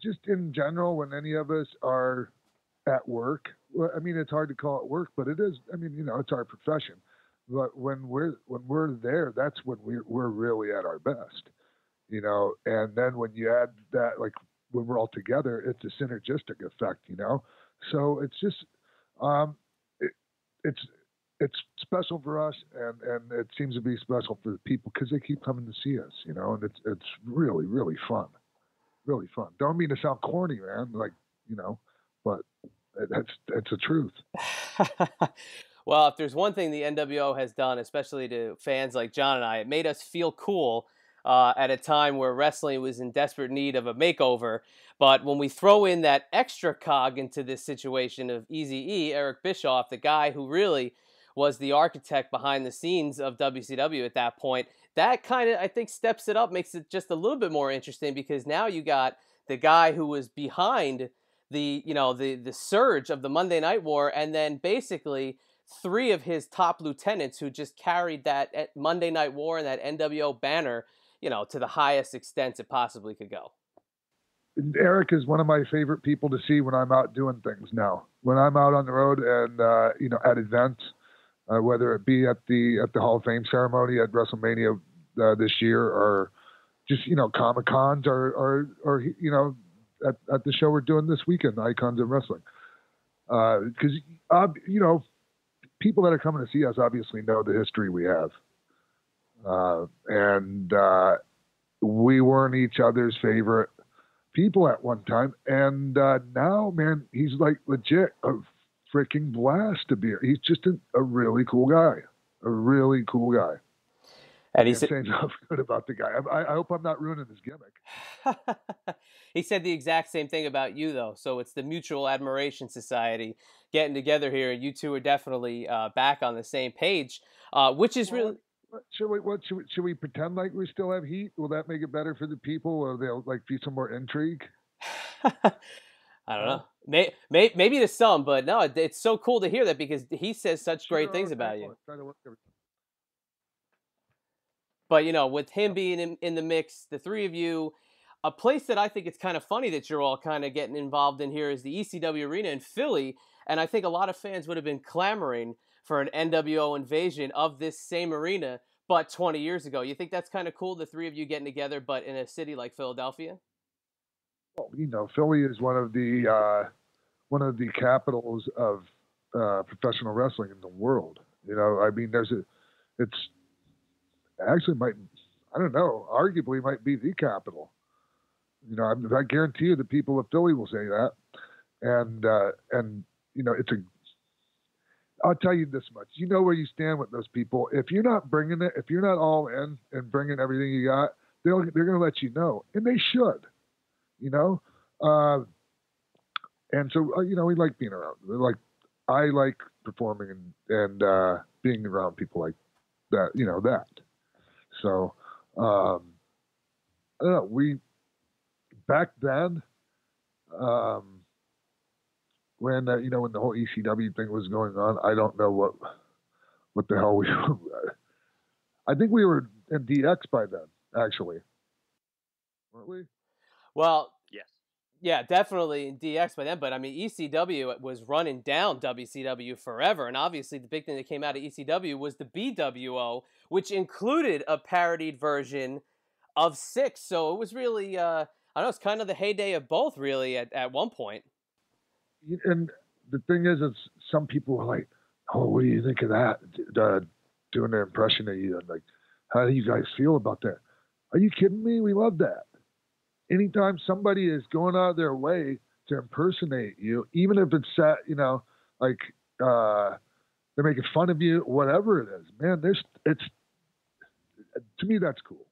just in general, when any of us are at work, well, I mean, it's hard to call it work, but it is. I mean, it's our profession. But when we're there, that's when we're really at our best. And then when you add that, like when we're all together, it's a synergistic effect. So it's just, um, it, it's it's special for us, and it seems to be special for the people because they keep coming to see us. And it's really really fun, really fun. Don't mean to sound corny, man, like but that's the truth. Well, if there's one thing the NWO has done, especially to fans like John and I, it made us feel cool at a time where wrestling was in desperate need of a makeover. But when we throw in that extra cog into this situation of Eazy-E, Eric Bischoff, the guy who really was the architect behind the scenes of WCW at that point, that kind of, I think, steps it up, makes it just a little bit more interesting because now you got the guy who was behind the surge of the Monday Night War, and then basically three of his top lieutenants who just carried that Monday Night War and that NWO banner, to the highest extent it possibly could go. Eric is one of my favorite people to see when I'm out doing things now. When I'm out on the road and at events, whether it be at the Hall of Fame ceremony at WrestleMania this year, or just Comic Cons, or at the show we're doing this weekend, Icons of Wrestling. Because people that are coming to see us obviously know the history we have, and we weren't each other's favorite people at one time, and now, man, he's like legit a freaking blast to be here. He's just a really cool guy, And he's saying nothing good about the guy. I hope I'm not ruining his gimmick. He said the exact same thing about you, though. So it's the Mutual Admiration Society getting together here. You two are definitely back on the same page, which is really. Should we pretend like we still have heat? Will that make it better for the people? Or they'll be some more intrigue? I don't know. Maybe to some, but no, it's so cool to hear that because he says such great things about you. But with him being in the mix, the three of you, a place that I think it's kind of funny that you're all kind of getting involved in here is the ECW Arena in Philly, and I think a lot of fans would have been clamoring for an NWO invasion of this same arena, but 20 years ago. You think that's kind of cool, the three of you getting together, but in a city like Philadelphia? Well, Philly is one of the capitals of professional wrestling in the world. I mean, it's actually I don't know, arguably might be the capital. I guarantee you the people of Philly will say that. And I'll tell you this much. You know where you stand with those people. If you're not bringing it, if you're not all in and bringing everything you got, they're going to let you know. And they should, and so, we like being around. I like performing and being around people like that, that. So, I don't know. Back then, when when the whole ECW thing was going on, I don't know what the hell we were. I think we were in DX by then, actually, weren't we? Well, yes, yeah, definitely in DX by then. But I mean, ECW was running down WCW forever, and obviously the big thing that came out of ECW was the BWO, which included a parodied version of Six. So it was really, I don't know, it's kind of the heyday of both, really, at one point. And the thing is some people are like, "Oh, what do you think of that?" Doing an impression of you, and how do you guys feel about that? Are you kidding me? We love that. Anytime somebody is going out of their way to impersonate you, even if it's they're making fun of you, whatever it is, man, to me that's cool.